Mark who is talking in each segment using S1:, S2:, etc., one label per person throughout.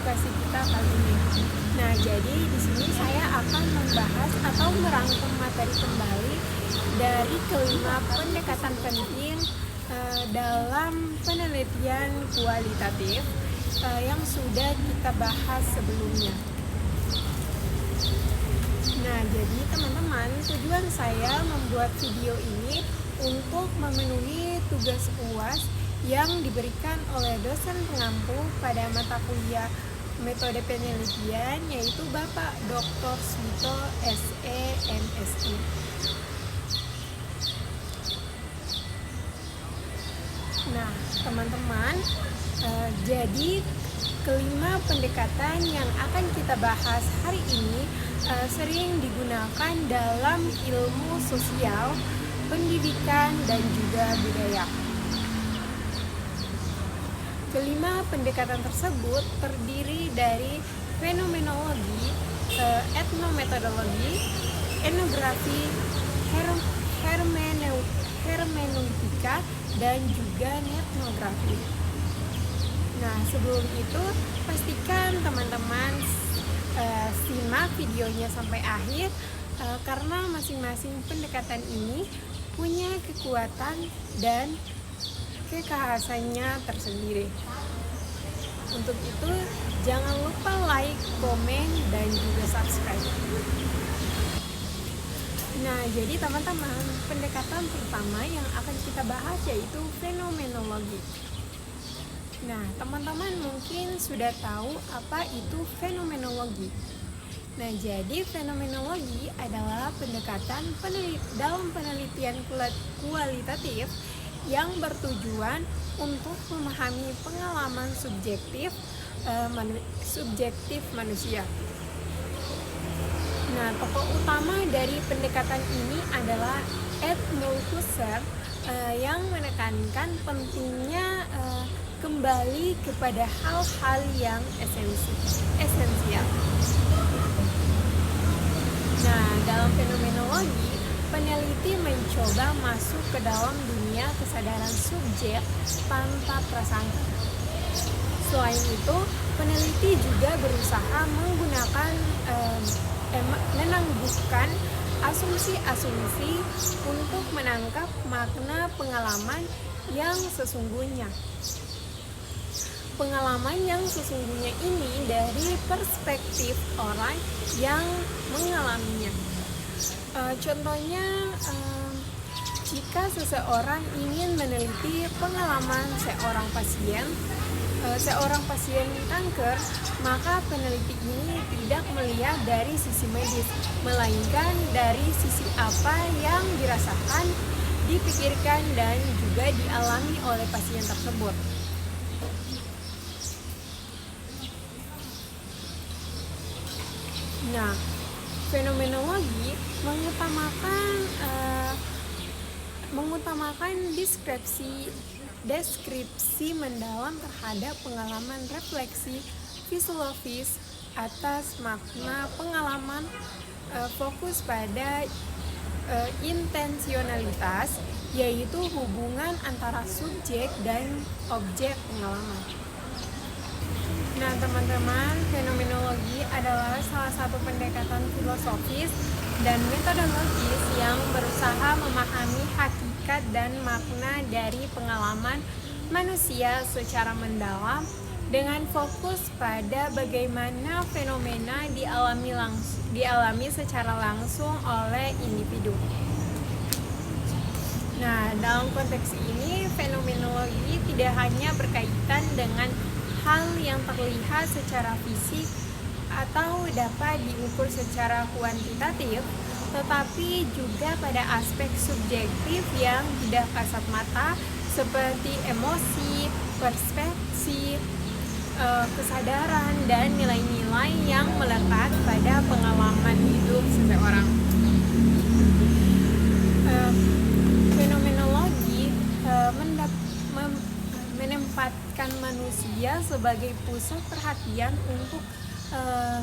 S1: edukasi kita kali ini. Nah, jadi di sini saya akan membahas atau merangkum materi kembali dari kelima pendekatan penting dalam penelitian kualitatif yang sudah kita bahas sebelumnya. Nah, jadi teman-teman, tujuan saya membuat video ini untuk memenuhi tugas UAS yang diberikan oleh dosen pengampu pada mata kuliah metode penelitian, yaitu Bapak Dr. Smito SE MSI. Nah, teman-teman, jadi kelima pendekatan yang akan kita bahas hari ini sering digunakan dalam ilmu sosial, pendidikan, dan juga budaya. Kelima pendekatan tersebut terdiri dari fenomenologi, etnometodologi, etnografi, hermeneutika, dan juga etnografi. Nah, sebelum itu pastikan teman-teman simak videonya sampai akhir karena masing-masing pendekatan ini punya kekuatan dan kekhasannya tersendiri. Untuk itu, jangan lupa like, komen, dan juga subscribe. Nah, jadi teman-teman, pendekatan pertama yang akan kita bahas yaitu fenomenologi. Nah, teman-teman mungkin sudah tahu apa itu fenomenologi. Nah, jadi fenomenologi adalah pendekatan dalam penelitian kualitatif yang bertujuan untuk memahami pengalaman subjektif manusia. Nah, tokoh utama dari pendekatan ini adalah Edmund Husserl yang menekankan pentingnya kembali kepada hal-hal yang esensial. Nah, dalam fenomenologi, peneliti mencoba masuk ke dalam dunia kesadaran subjek tanpa prasangka. Selain itu, peneliti juga berusaha menggunakan menangguhkan asumsi-asumsi untuk menangkap makna pengalaman yang sesungguhnya. Pengalaman yang sesungguhnya ini dari perspektif orang yang mengalaminya. Contohnya, jika seseorang ingin meneliti pengalaman seorang pasien kanker, maka peneliti ini tidak melihat dari sisi medis, melainkan dari sisi apa yang dirasakan, dipikirkan, dan juga dialami oleh pasien tersebut. Nah, fenomenologi mengutamakan deskripsi mendalam terhadap pengalaman refleksi fisiologis atas makna pengalaman, fokus pada intensionalitas, yaitu hubungan antara subjek dan objek pengalaman. Nah, teman-teman, fenomenologi adalah salah satu pendekatan filosofis dan metodologis yang berusaha memahami hakikat dan makna dari pengalaman manusia secara mendalam dengan fokus pada bagaimana fenomena dialami secara langsung oleh individu. Nah, dalam konteks ini, fenomenologi tidak hanya berkaitan dengan hal yang terlihat secara fisik atau dapat diukur secara kuantitatif, tetapi juga pada aspek subjektif yang tidak kasat mata seperti emosi, persepsi, kesadaran, dan nilai-nilai yang melekat pada pengalaman hidup seseorang. Fenomenologi menempatkan manusia sebagai pusat perhatian untuk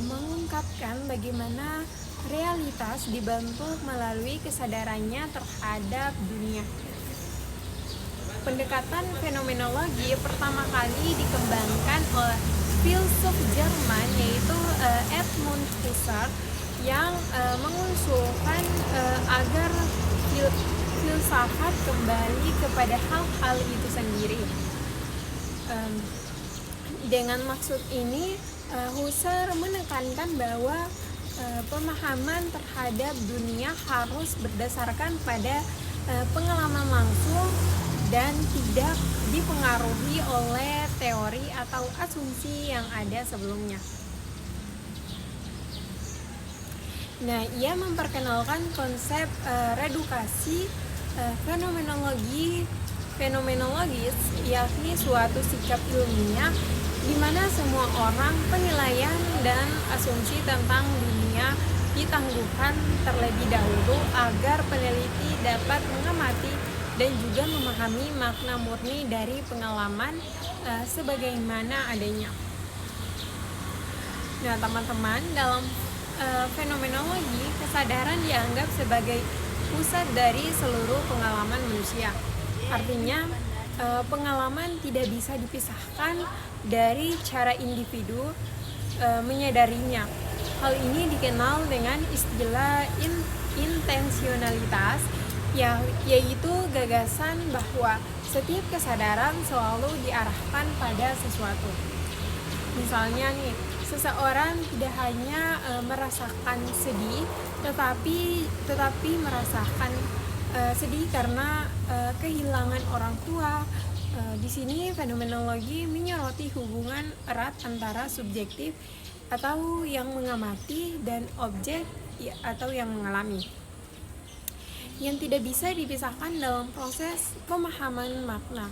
S1: mengungkapkan bagaimana realitas dibentuk melalui kesadarannya terhadap dunia. Pendekatan fenomenologi pertama kali dikembangkan oleh filsuf Jerman yaitu Edmund Husserl yang mengusulkan agar filsafat kembali kepada hal-hal itu sendiri. Dengan maksud ini, Husserl menekankan bahwa pemahaman terhadap dunia harus berdasarkan pada pengalaman langsung dan tidak dipengaruhi oleh teori atau asumsi yang ada sebelumnya. Nah, ia memperkenalkan konsep redukasi fenomenologis, yakni suatu sikap ilmiah di mana semua orang, penilaian dan asumsi tentang dunia ditangguhkan terlebih dahulu agar peneliti dapat mengamati dan juga memahami makna murni dari pengalaman sebagaimana adanya. Nah, teman-teman, dalam fenomenologi, kesadaran dianggap sebagai pusat dari seluruh pengalaman manusia. Artinya, pengalaman tidak bisa dipisahkan dari cara individu menyadarinya. Hal ini dikenal dengan istilah intensionalitas, yaitu gagasan bahwa setiap kesadaran selalu diarahkan pada sesuatu. Misalnya nih, seseorang tidak hanya merasakan sedih, tetapi merasakan sedih karena kehilangan orang tua. Di sini fenomenologi menyoroti hubungan erat antara subjektif atau yang mengamati dan objek atau yang mengalami, yang tidak bisa dipisahkan dalam proses pemahaman makna.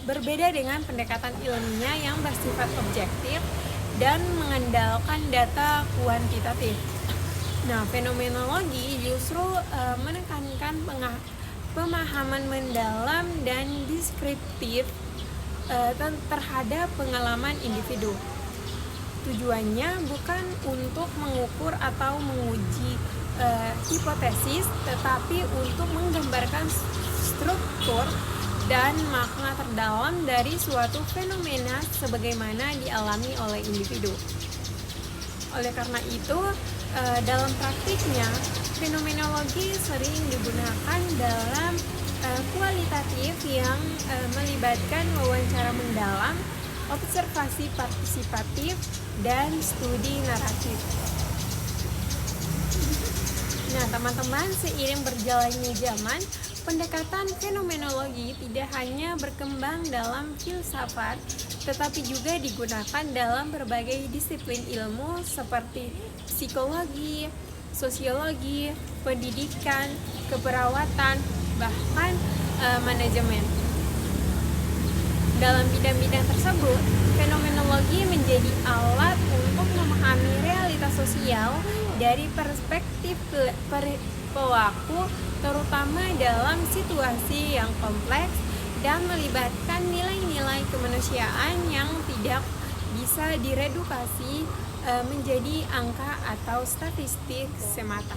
S1: Berbeda dengan pendekatan ilmiah yang bersifat objektif dan mengandalkan data kuantitatif. Nah, fenomenologi justru menekankan pemahaman mendalam dan deskriptif terhadap pengalaman individu. Tujuannya bukan untuk mengukur atau menguji hipotesis, tetapi untuk menggambarkan struktur dan makna terdalam dari suatu fenomena sebagaimana dialami oleh individu. Oleh karena itu, dalam praktiknya, fenomenologi sering digunakan dalam kualitatif yang melibatkan wawancara mendalam, observasi partisipatif, dan studi naratif. Nah, teman-teman, seiring berjalannya zaman, pendekatan fenomenologi tidak hanya berkembang dalam filsafat, tetapi juga digunakan dalam berbagai disiplin ilmu seperti psikologi, sosiologi, pendidikan, keperawatan, bahkan manajemen. Dalam bidang-bidang tersebut, fenomenologi menjadi alat untuk memahami realitas sosial dari perspektif pelaku, terutama dalam situasi yang kompleks dan melibatkan nilai-nilai kemanusiaan yang tidak bisa diredukasi menjadi angka atau statistik semata.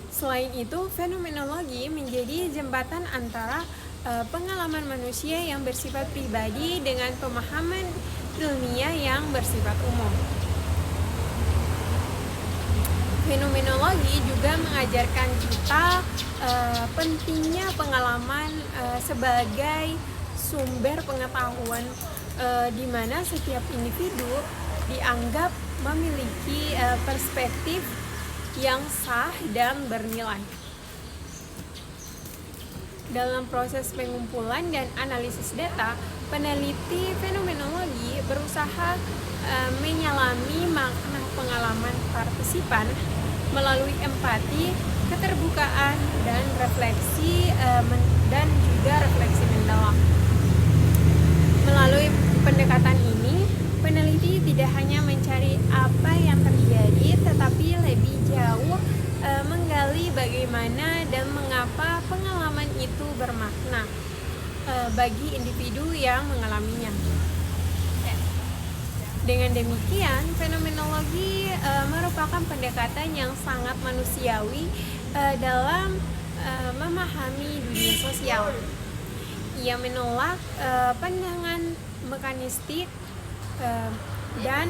S1: Selain itu, fenomenologi menjadi jembatan antara pengalaman manusia yang bersifat pribadi dengan pemahaman ilmiah yang bersifat umum. Fenomenologi juga mengajarkan kita pentingnya pengalaman sebagai sumber pengetahuan, di mana setiap individu dianggap memiliki perspektif yang sah dan bernilai. Dalam proses pengumpulan dan analisis data, peneliti fenomenologi berusaha menyelami makna pengalaman partisipan melalui empati, keterbukaan, dan refleksi mendalam. Melalui pendekatan ini, peneliti tidak hanya mencari apa yang terjadi, tetapi lebih jauh menggali bagaimana dan mengapa pengalaman itu bermakna bagi individu yang mengalaminya. Dengan demikian, fenomenologi merupakan pendekatan yang sangat manusiawi dalam memahami dunia sosial. ia menolak pandangan mekanistik dan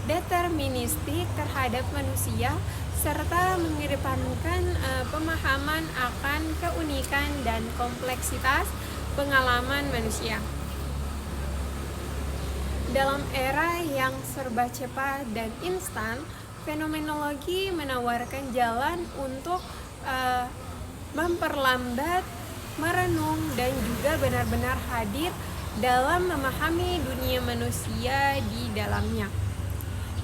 S1: deterministik terhadap manusia, serta mengedepankan pemahaman akan keunikan dan kompleksitas pengalaman manusia. Dalam era yang serba cepat dan instan, fenomenologi menawarkan jalan untuk memperlambat, merenung, dan juga benar-benar hadir dalam memahami dunia manusia di dalamnya.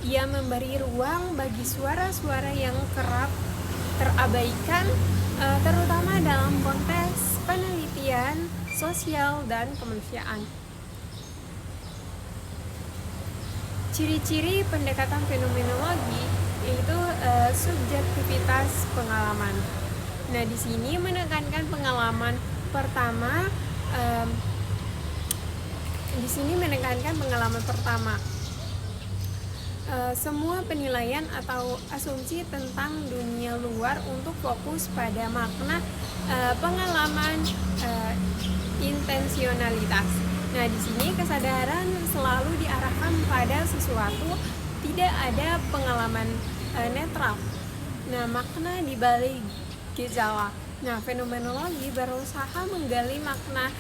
S1: Ia memberi ruang bagi suara-suara yang kerap terabaikan, terutama dalam konteks penelitian sosial dan kemanusiaan. Ciri-ciri pendekatan fenomenologi yaitu subjektivitas pengalaman. Nah, di sini menekankan pengalaman pertama. Semua penilaian atau asumsi tentang dunia luar untuk fokus pada makna pengalaman intensionalitas. Nah, di sini kesadaran selalu diarahkan pada sesuatu, tidak ada pengalaman netral. Nah, makna di balik gejala. Nah, fenomenologi berusaha menggali makna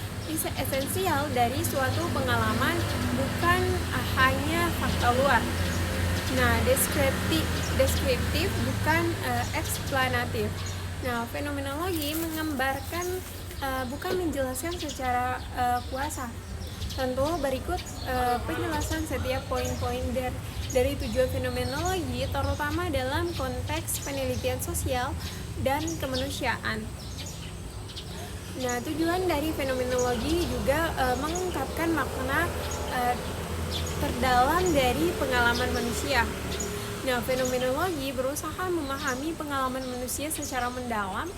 S1: esensial dari suatu pengalaman, bukan hanya fakta luar. Nah, deskriptif bukan eksplanatif. Nah, fenomenologi menggambarkan bukan menjelaskan secara kuasa. Tentu berikut penjelasan setiap poin-poin dari tujuan fenomenologi, terutama dalam konteks penelitian sosial dan kemanusiaan. Nah, tujuan dari fenomenologi juga mengungkapkan makna terdalam dari pengalaman manusia. Nah, fenomenologi berusaha memahami pengalaman manusia secara mendalam,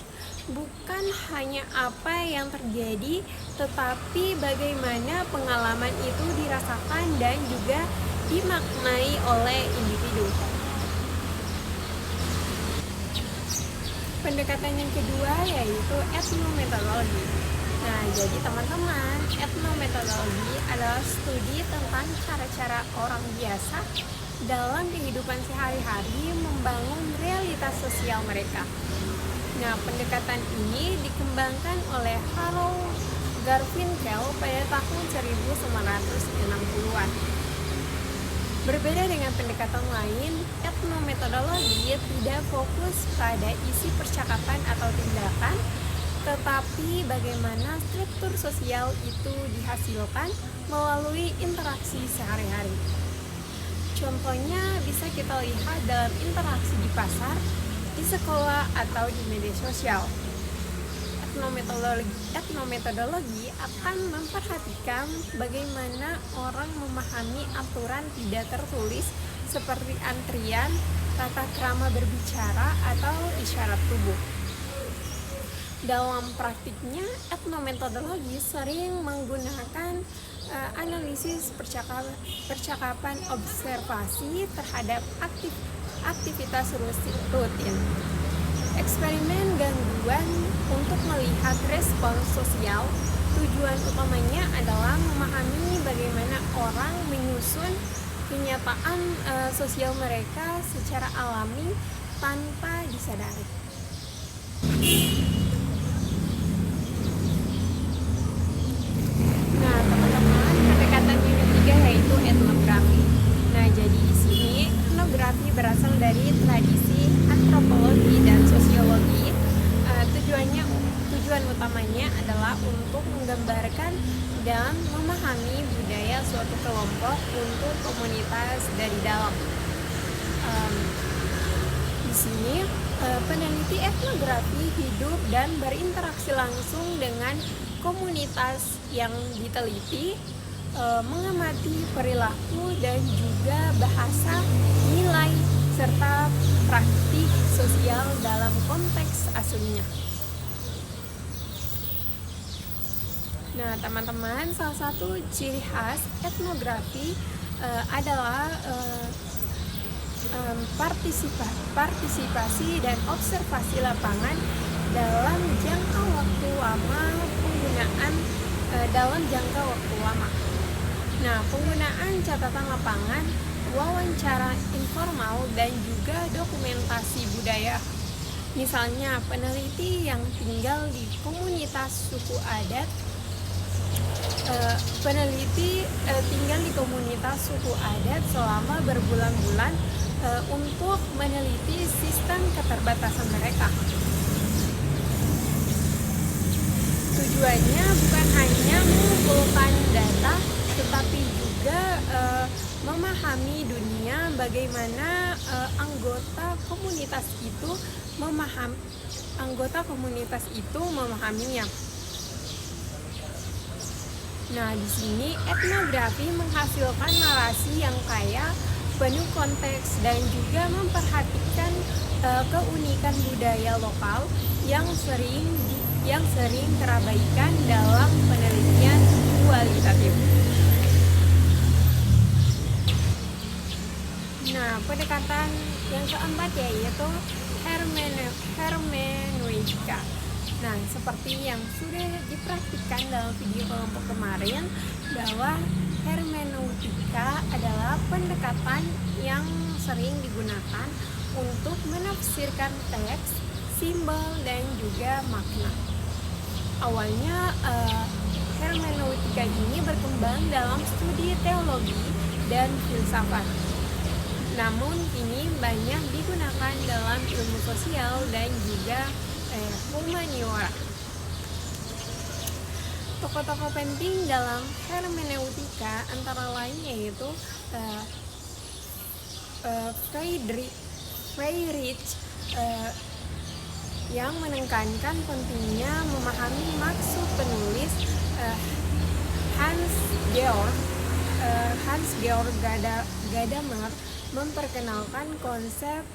S1: bukan hanya apa yang terjadi, tetapi bagaimana pengalaman itu dirasakan dan juga dimaknai oleh individu. Pendekatan yang kedua yaitu etnometodologi. Nah, jadi teman-teman, etnometodologi adalah studi tentang cara-cara orang biasa dalam kehidupan sehari-hari membangun realitas sosial mereka. Nah, pendekatan ini dikembangkan oleh Harold Garfinkel pada tahun 1960-an. Berbeda dengan pendekatan lain, etnometodologi tidak fokus pada isi percakapan atau tindakan, tetapi bagaimana struktur sosial itu dihasilkan melalui interaksi sehari-hari. Contohnya bisa kita lihat dalam interaksi di pasar, di sekolah, atau di media sosial. Etnometodologi akan memperhatikan bagaimana orang memahami aturan tidak tertulis seperti antrian, tata krama berbicara, atau isyarat tubuh. Dalam praktiknya, etnometodologi sering menggunakan analisis percakapan observasi terhadap aktivitas rutin, eksperimen gangguan untuk melihat respons sosial. Tujuan utamanya adalah memahami bagaimana orang menyusun kenyataan sosial mereka secara alami tanpa disadari. Nah, teman-teman, pendekatan yang ketiga yaitu etnografi. Nah, jadi di sini etnografi berasal dari tradisi antropologi dan sosiologi. Tujuan utamanya adalah untuk menggambarkan dan memahami budaya suatu kelompok untuk komunitas dari dalam. Di sini peneliti etnografi hidup dan berinteraksi langsung dengan komunitas yang diteliti, mengamati perilaku dan juga bahasa, nilai, serta praktik sosial dalam konteks aslinya. Nah, teman-teman, salah satu ciri khas etnografi adalah partisipasi dan observasi lapangan dalam jangka waktu lama, penggunaan dalam jangka waktu lama. Nah, penggunaan catatan lapangan, wawancara informal, dan juga dokumentasi budaya. Misalnya, peneliti yang tinggal di komunitas suku adat selama berbulan-bulan untuk meneliti sistem keterbatasan mereka. Tujuannya bukan hanya mengumpulkan data, tetapi juga memahami dunia, bagaimana anggota komunitas itu memahaminya. Nah, di sini etnografi menghasilkan narasi yang kaya, penuh konteks, dan juga memperhatikan keunikan budaya lokal yang sering terabaikan dalam penelitian kualitatif. Nah, pendekatan yang keempat yaitu hermeneutika. Nah, seperti yang sudah dipraktikkan dalam video kelompok kemarin, bahwa hermeneutika adalah pendekatan yang sering digunakan untuk menafsirkan teks, simbol, dan juga makna. Awalnya hermeneutika ini berkembang dalam studi teologi dan filsafat. Namun kini banyak digunakan dalam ilmu sosial dan juga humaniora. Tokoh-tokoh penting dalam hermeneutika antara lain yaitu Friedrich yang menekankan pentingnya memahami maksud penulis, Hans Georg Gadamer memperkenalkan konsep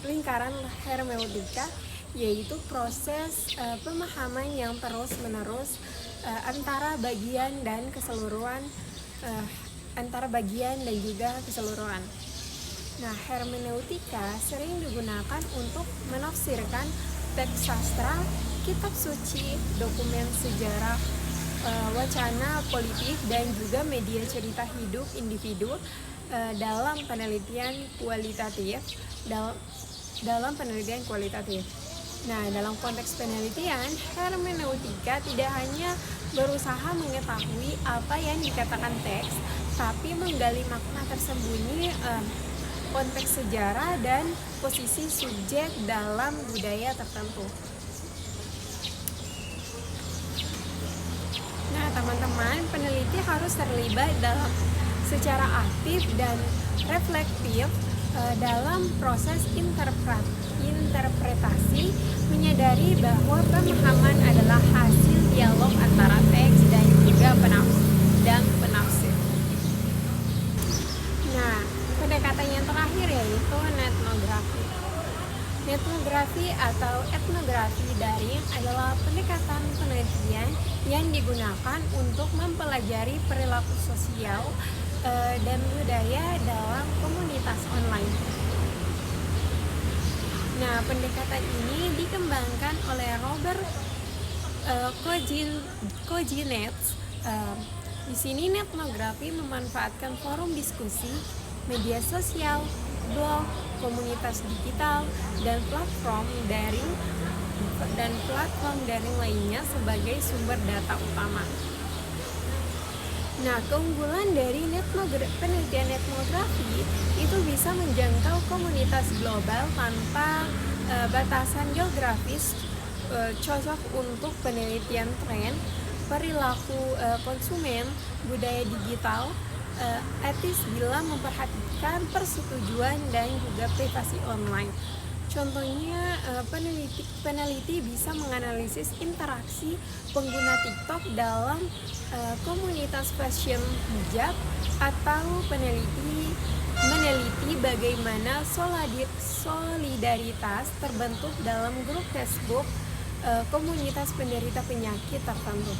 S1: lingkaran hermeneutika, yaitu proses pemahaman yang terus-menerus antara bagian dan juga keseluruhan. Nah, hermeneutika sering digunakan untuk menafsirkan teks sastra, kitab suci, dokumen sejarah, wacana politik, dan juga media cerita hidup individu dalam penelitian kualitatif. Nah, dalam konteks penelitian, hermeneutika tidak hanya berusaha mengetahui apa yang dikatakan teks, tapi menggali makna tersembunyi, konteks sejarah, dan posisi subjek dalam budaya tertentu. Nah, teman-teman, peneliti harus terlibat secara aktif dan reflektif dalam proses interpretasi, menyadari bahwa pemahaman adalah hasil dialog antara teks dan juga penafsir. Nah, pendekatan yang terakhir yaitu etnografi. Etnografi atau etnografi daring adalah pendekatan penelitian yang digunakan untuk mempelajari perilaku sosial dan budaya dalam komunitas online. Nah, pendekatan ini dikembangkan oleh Robert Kozinets. Di sini etnografi memanfaatkan forum diskusi, media sosial, blog, komunitas digital, dan platform daring lainnya sebagai sumber data utama. Nah, keunggulan dari penelitian etnografi itu bisa menjangkau komunitas global tanpa batasan geografis, cocok untuk penelitian tren, perilaku konsumen, budaya digital, etis bila memperhatikan persetujuan dan juga privasi online. Contohnya, peneliti bisa menganalisis interaksi pengguna TikTok dalam komunitas fashion hijab, atau meneliti bagaimana solidaritas terbentuk dalam grup Facebook komunitas penderita penyakit tertentu.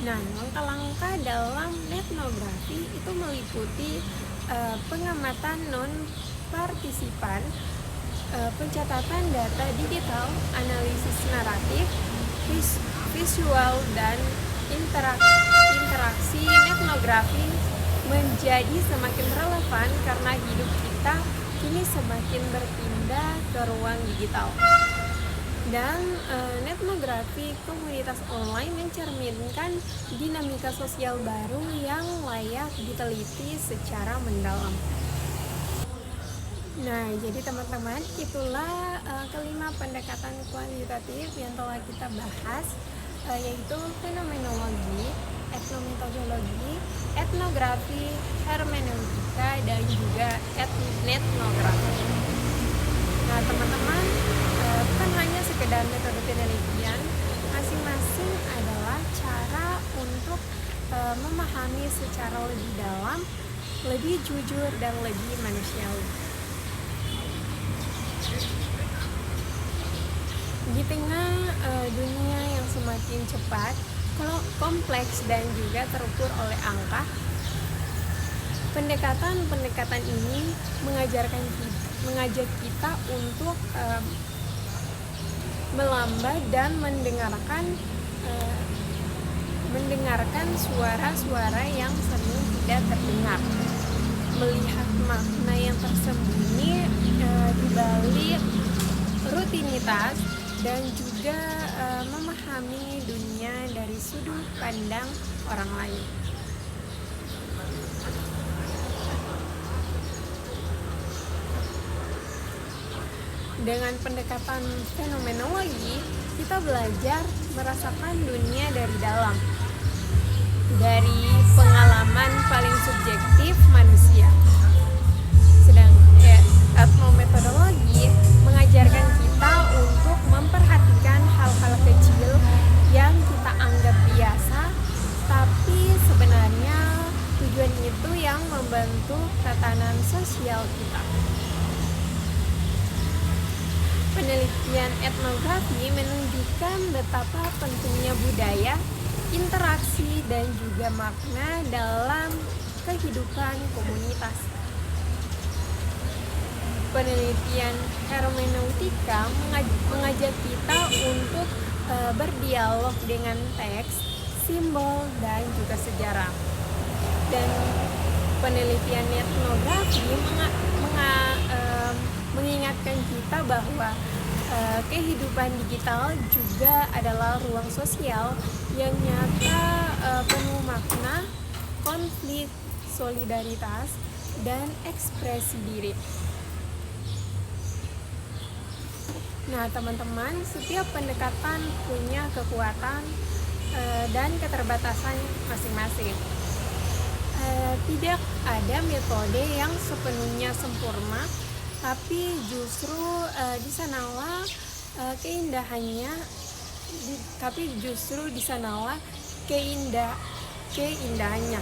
S1: Nah, langkah-langkah dalam etnografi itu meliputi pengamatan non-partisipan, pencatatan data digital, analisis naratif, visual, dan interaksi etnografi menjadi semakin relevan karena hidup kita kini semakin berpindah ke ruang digital. Dan etnografi komunitas online mencerminkan dinamika sosial baru yang layak diteliti secara mendalam. Nah, jadi teman-teman, itulah kelima pendekatan kualitatif yang telah kita bahas, yaitu fenomenologi, etnometodologi, etnografi, hermeneutika, dan juga etnografi. Nah, teman-teman, bukan hanya sekedar metode penelitian, masing-masing adalah cara untuk memahami secara lebih dalam, lebih jujur, dan lebih manusiawi. Di tengah dunia yang semakin cepat, kompleks, dan juga terukur oleh angka, pendekatan ini mengajak kita untuk melambat dan mendengarkan suara-suara yang sering tidak terdengar, melihat makna yang tersembunyi di balik rutinitas, dan juga memahami dunia dari sudut pandang orang lain. Dengan pendekatan fenomenologi, kita belajar merasakan dunia dari dalam, dari pengalaman paling subjektif manusia. Sedangkan etnometodologi mengajarkan kita untuk memperhatikan hal-hal kecil yang kita anggap biasa, tapi sebenarnya tujuan itu yang membentuk tatanan sosial kita. Penelitian etnografi menunjukkan betapa pentingnya budaya, interaksi, dan juga makna dalam kehidupan komunitas. Penelitian hermeneutika mengajak kita untuk berdialog dengan teks, simbol, dan juga sejarah. Dan penelitian etnografi mengingatkan kita bahwa kehidupan digital juga adalah ruang sosial yang nyata, penuh makna, konflik, solidaritas, dan ekspresi diri. Nah, teman-teman, setiap pendekatan punya kekuatan dan keterbatasan masing-masing. Tidak ada metode yang sepenuhnya sempurna, tapi justru di sanalah keindahannya.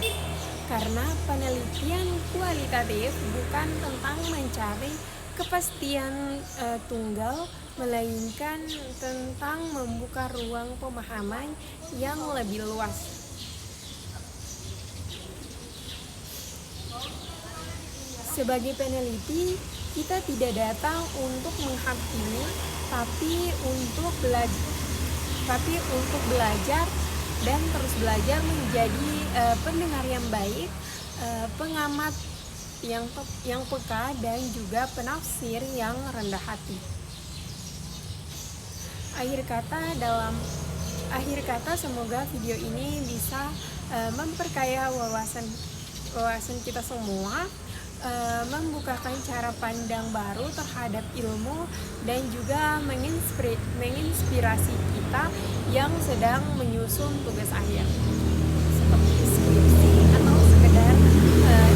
S1: Karena penelitian kualitatif bukan tentang mencari kepastian tunggal, melainkan tentang membuka ruang pemahaman yang lebih luas. Sebagai peneliti, kita tidak datang untuk menghakimi, tapi untuk belajar dan terus belajar menjadi pendengar yang baik, pengamat yang peka, dan juga penafsir yang rendah hati. Akhir kata, semoga video ini bisa memperkaya wawasan kita semua, membukakan cara pandang baru terhadap ilmu, dan juga menginspirasi kita yang sedang menyusun tugas akhir seperti skripsi atau sekedar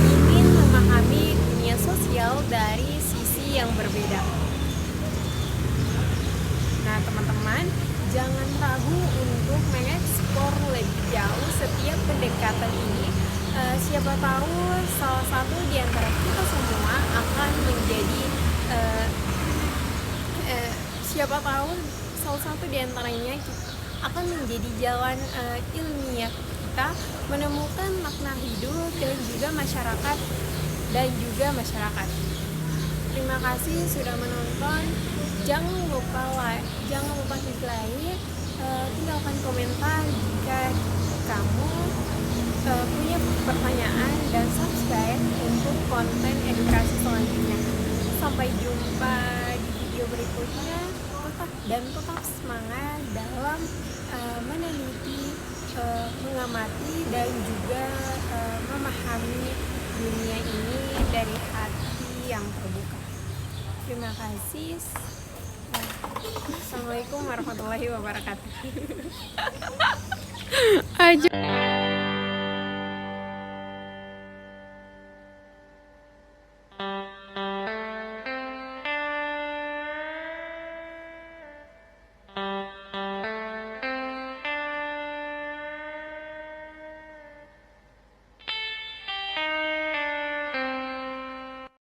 S1: ingin memahami dunia sosial dari sisi yang berbeda. Nah, teman-teman, jangan ragu untuk mengeksplor lebih jauh setiap pendekatan ini. Siapa tahu salah satu di antara kita semua akan menjadi jalan ilmiah kita menemukan makna hidup dan juga masyarakat. Terima kasih sudah menonton. Jangan lupa klik like, tinggalkan komentar jika kamu punya pertanyaan, dan subscribe untuk konten edukasi selanjutnya. Sampai jumpa di video berikutnya. Tetap semangat dalam meneliti, mengamati, dan juga memahami dunia ini dari hati yang terbuka. Terima kasih. Assalamualaikum warahmatullahi wabarakatuh.